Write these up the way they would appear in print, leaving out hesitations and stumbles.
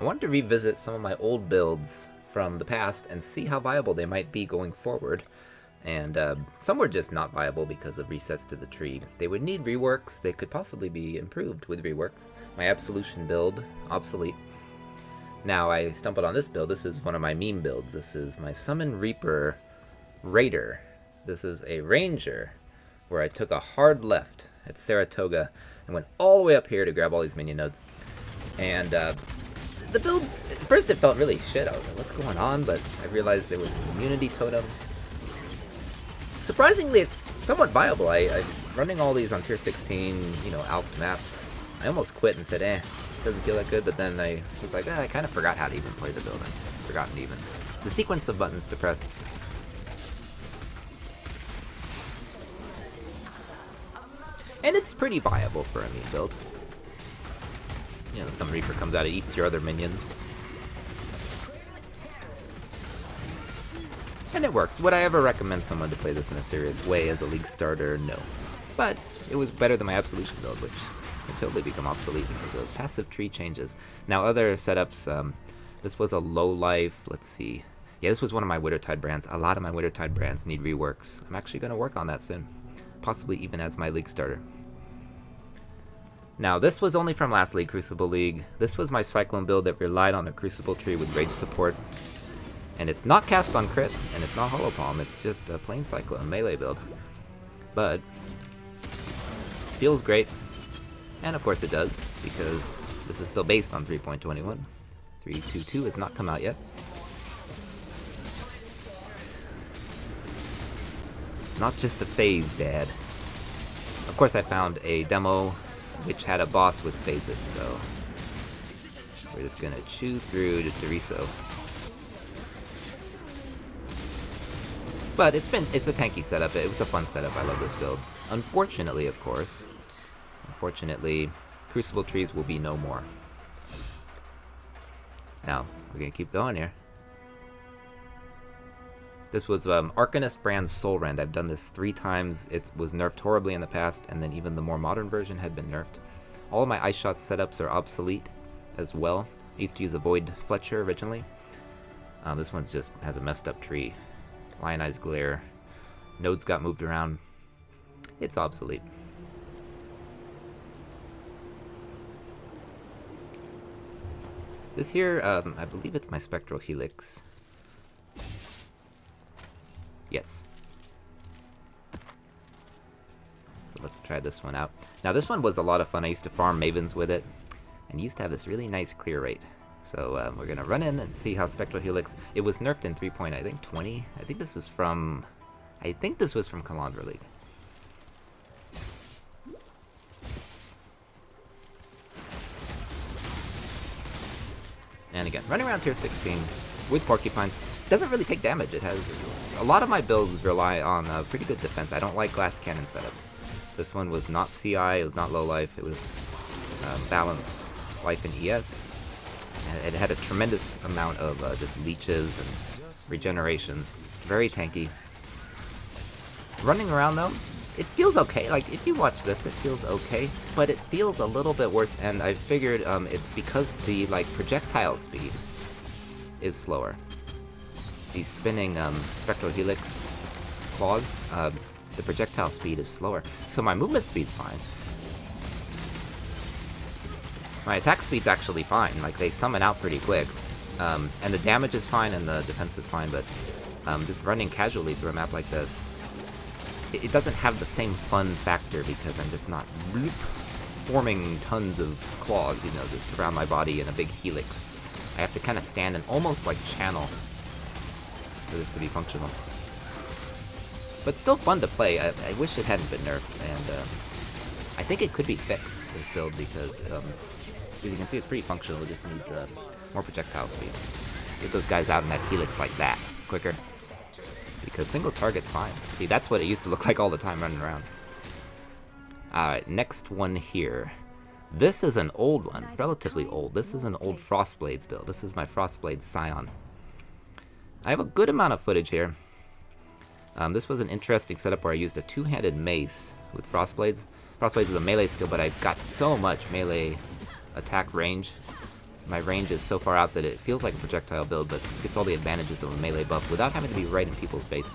I wanted to revisit some of my old builds from the past and see how viable they might be going forward. And some were just not viable because of resets to the tree. They would need reworks. They could possibly be improved with reworks. My Absolution build, Obsolete. Now I stumbled on this build. This is one of my meme builds. This is my Summon Reaper Raider. This is a Ranger where I took a hard left at Saratoga and went all the way up here to grab all these minion nodes. And the builds, at first it felt really shit. I was like, what's going on? But I realized there was a community totem. Surprisingly, it's somewhat viable. I'm running all these on tier 16, you know, alped maps. I almost quit and said, doesn't feel that good, but then I was like, I kind of forgot how to even play the build. I've forgotten even the sequence of buttons to press. And it's pretty viable for a meme build. You know, some Reaper comes out, it eats your other minions. And it works. Would I ever recommend someone to play this in a serious way as a league starter? No. But it was better than my Absolution build, which would totally become obsolete because of passive tree changes. Now other setups, this was a low life, let's see. Yeah, this was one of my Wintertide brands. A lot of my Wintertide brands need reworks. I'm actually going to work on that soon. Possibly even as my league starter. Now this was only from last league, Crucible League. This was my Cyclone build that relied on the Crucible tree with rage support. And it's not cast on crit, and it's not Hollow Palm, it's just a plain Cyclone melee build. But feels great. And of course it does, because this is still based on 3.21. 3.22 has not come out yet. Not just a phase, Dad. Of course I found a demo which had a boss with phases, so we're just gonna chew through to Teriso. But it's a tanky setup. It was a fun setup. I love this build. Unfortunately, of course, Crucible trees will be no more. Now, we're gonna keep going here. This was Arcanist brand Soul Rend. I've done this 3 times. It was nerfed horribly in the past, and then even the more modern version had been nerfed. All of my Ice Shot setups are obsolete as well. I used to use a Void Fletcher originally. This one just has a messed up tree. Lionized Glare. Nodes got moved around. It's obsolete. This here, I believe it's my Spectral Helix. Yes. So let's try this one out. Now this one was a lot of fun. I used to farm Mavens with it, and used to have this really nice clear rate. So we're gonna run in and see how Spectral Helix. It was nerfed in 3.20. I think this was from Calandra League. And again, running around tier 16 with Porcupines. Doesn't really take damage. It has a lot of my builds rely on pretty good defense. I don't like glass cannon setups. This one was not CI, it was not low life, it was balanced life and ES. And it had a tremendous amount of just leeches and regenerations. Very tanky. Running around though, it feels okay. Like if you watch this, it feels okay, but it feels a little bit worse. And I figured it's because the projectile speed is slower. These spinning Spectral Helix claws, the projectile speed is slower. So my movement speed's fine. My attack speed's actually fine, like they summon out pretty quick. And the damage is fine and the defense is fine, but just running casually through a map like this, it doesn't have the same fun factor because I'm just not forming tons of claws, you know, just around my body in a big helix. I have to kind of stand and almost like channel for this to be functional. But still fun to play. I wish it hadn't been nerfed, and I think it could be fixed, this build, because as you can see, it's pretty functional. It just needs more projectile speed. Get those guys out in that helix like that, quicker. Because single target's fine. See, that's what it used to look like all the time running around. Alright, next one here. This is an old one, relatively old. This is an old Frostblades build. This is my Frostblades Scion. I have a good amount of footage here. This was an interesting setup where I used a two-handed mace with Frostblades. Frostblades is a melee skill, but I've got so much melee attack range my range is so far out that it feels like a projectile build, but gets all the advantages of a melee buff without having to be right in people's face.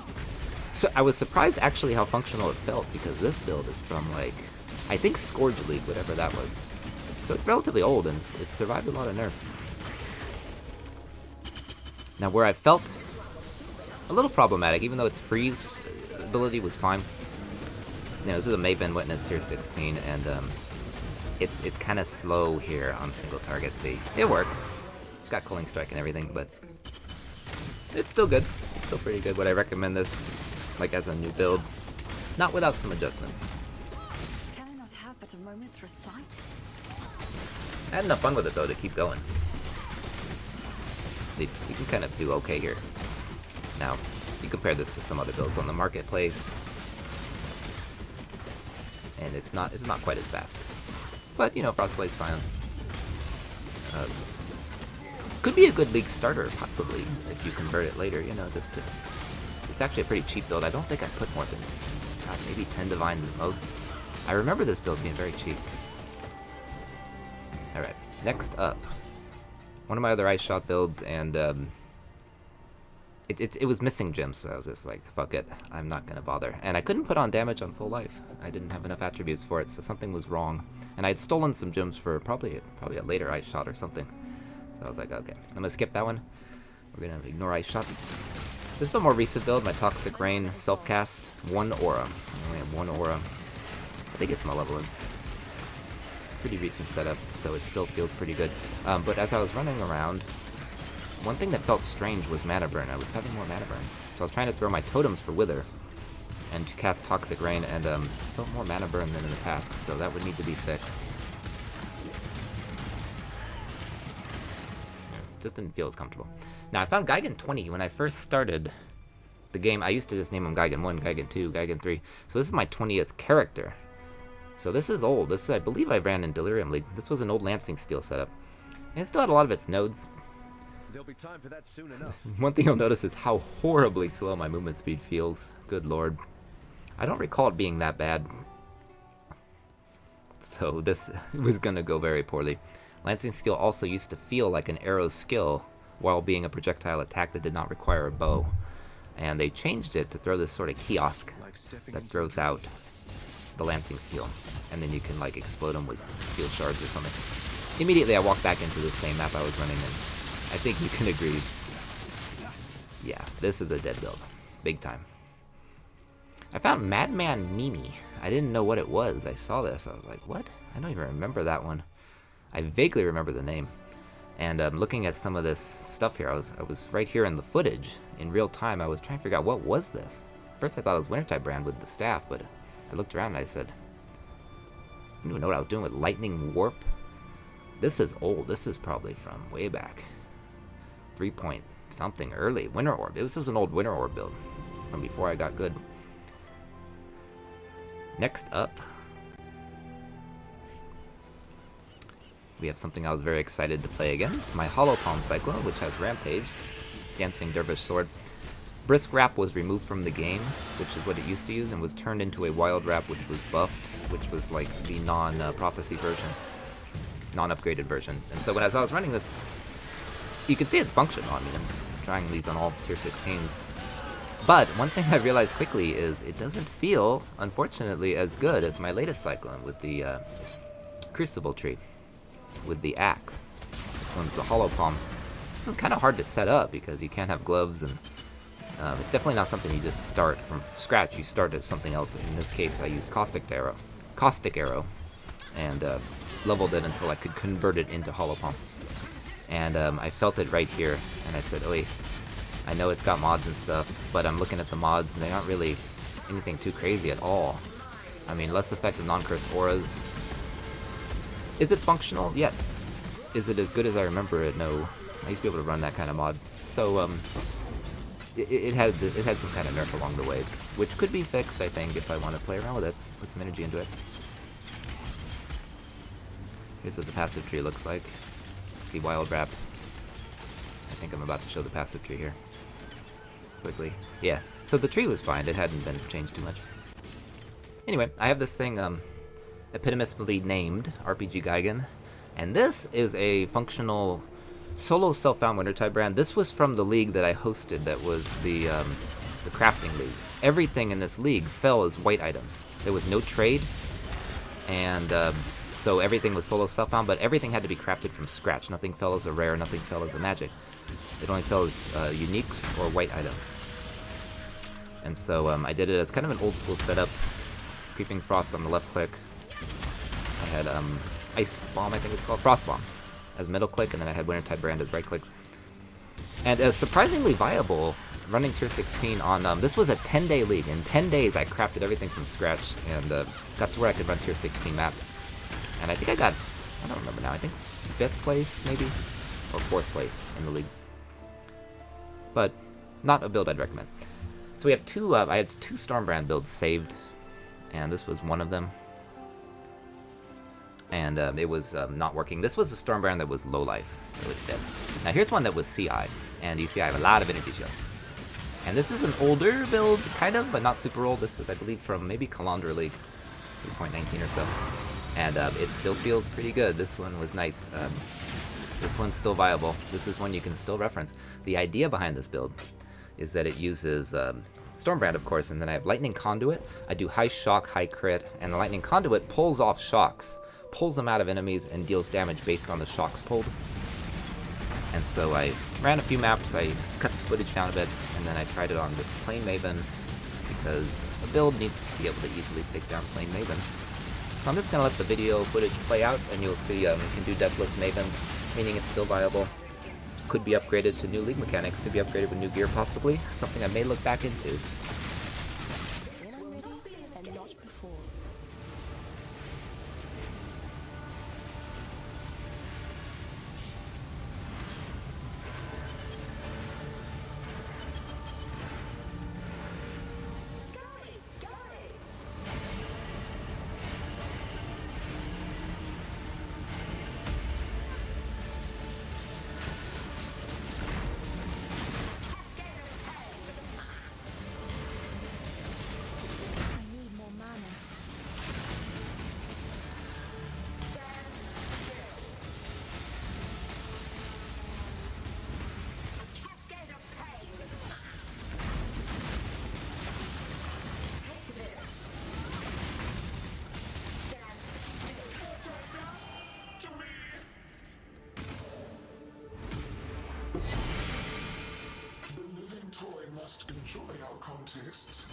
So I was surprised actually how functional it felt, because this build is from, like, I think Scourge League, whatever that was. So it's relatively old, and it's survived a lot of nerfs. Now, where I felt a little problematic, even though its freeze ability was fine. You know, this is a Maven Witness tier 16, and it's kind of slow here on single target. See, it works. It's got Cooling Strike and everything, but it's still good. It's still pretty good. Would I recommend this, like, as a new build? Not without some adjustments. Can I not have but a moment's respite? I had enough fun with it, though, to keep going. You can kind of do okay here. Now, you compare this to some other builds on the marketplace, and it's not quite as fast. But, you know, Frostblades, Scion. Could be a good league starter, possibly, if you convert it later, you know, it's actually a pretty cheap build. I don't think I put more than, God, maybe 10 Divines at most. I remember this build being very cheap. Alright, next up. One of my other Ice Shot builds, and it was missing gems, so I was just like, fuck it, I'm not gonna bother. And I couldn't put on damage on full life. I didn't have enough attributes for it, so something was wrong. And I had stolen some gems for probably a later Ice Shot or something. So I was like, okay, I'm gonna skip that one. We're gonna ignore Ice Shots. This is a more recent build, my Toxic Rain self-cast, 1 aura. I only have 1 aura. I think it's malevolence. Pretty recent setup, so it still feels pretty good. But as I was running around, one thing that felt strange was mana burn. I was having more mana burn. So I was trying to throw my totems for Wither and to cast Toxic Rain, and felt more mana burn than in the past, so that would need to be fixed. Just didn't feel as comfortable. Now, I found Geigen 20 when I first started the game. I used to just name him Geigen 1, Geigen 2, Geigen 3. So this is my 20th character. So this is old. This, I believe, I ran in Delirium League. This was an old Lancing Steel setup. And it still had a lot of its nodes. There'll be time for that soon enough. One thing you'll notice is how horribly slow my movement speed feels. Good lord. I don't recall it being that bad. So this was gonna go very poorly. Lancing Steel also used to feel like an arrow's skill while being a projectile attack that did not require a bow. And they changed it to throw this sort of kiosk that throws out the Lancing Steel. And then you can, like, explode them with steel shards or something. Immediately I walked back into the same map I was running in. I think you can agree. Yeah, this is a dead build. Big time. I found Madman Mimi. I didn't know what it was. I saw this. I was like, what? I don't even remember that one. I vaguely remember the name. And looking at some of this stuff here, I was right here in the footage. In real time, I was trying to figure out what was this. First I thought it was Wintertide Brand with the staff, but I looked around and I said, I didn't even know what I was doing with Lightning Warp. This is old. This is probably from way back. 3 point something early. Winter Orb. This was an old Winter Orb build from before I got good. Next up, we have something I was very excited to play again. My Hollow Palm Cyclone, which has Rampage, Dancing Dervish Sword. Brisk Wrap was removed from the game, which is what it used to use, and was turned into a Wild Wrap, which was buffed, which was like the non-Prophecy version, non-upgraded version. And so when as I was running this, you can see its functional. I mean, I'm trying these on all tier 16s. But one thing I realized quickly is it doesn't feel, unfortunately, as good as my latest Cyclone with the Crucible tree, with the axe. This one's the Hollow Palm. This one's kind of hard to set up because you can't have gloves, and it's definitely not something you just start from scratch. You start at something else. In this case, I used Caustic Arrow, and leveled it until I could convert it into Hollow Palm. And I felt it right here, and I said, oh wait, I know it's got mods and stuff, but I'm looking at the mods, and they aren't really anything too crazy at all. I mean, less effective non-curse auras. Is it functional? Yes. Is it as good as I remember it? No. I used to be able to run that kind of mod. So, it had some kind of nerf along the way, which could be fixed, I think, if I want to play around with it, put some energy into it. Here's what the passive tree looks like. See Wild Wrap. I think I'm about to show the passive tree here. Quickly. Yeah. So the tree was fine. It hadn't been changed too much. Anyway, I have this thing, epitomistically named RPG Geigen. And this is a functional solo self-found Wintertide brand. This was from the league that I hosted, that was the crafting league. Everything in this league fell as white items. There was no trade, and so everything was solo self-found, but everything had to be crafted from scratch. Nothing fell as a rare, nothing fell as a magic. It only fell as uniques or white items. And so I did it as kind of an old school setup. Creeping Frost on the left click. I had Ice Bomb, I think it's called, Frost Bomb as middle click, and then I had Wintertide Brand as right click. And surprisingly viable, running tier 16 on, this was a 10-day league. In 10 days I crafted everything from scratch and got to where I could run tier 16 maps. And I think I got, I don't remember now, I think 5th place maybe, or 4th place in the league. But not a build I'd recommend. So we have two, I had 2 Stormbrand builds saved, and this was one of them. And it was not working. This was a Stormbrand that was low life, so it's dead. Now here's one that was CI, and you see I have a lot of energy shield. And this is an older build, kind of, but not super old. This is, I believe, from maybe Calandra League, 3.19 or so. And it still feels pretty good. This one was nice. This one's still viable. This is one you can still reference. The idea behind this build is that it uses Stormbrand, of course, and then I have Lightning Conduit. I do high shock, high crit, and the Lightning Conduit pulls off shocks, pulls them out of enemies, and deals damage based on the shocks pulled. And so I ran a few maps, I cut the footage down a bit, and then I tried it on with Plain Maven, because a build needs to be able to easily take down Plain Maven. So I'm just going to let the video footage play out, and you'll see you can do Deathless Maven, meaning it's still viable. Could be upgraded to new league mechanics, could be upgraded with new gear possibly, something I may look back into. The living toy must enjoy our contests.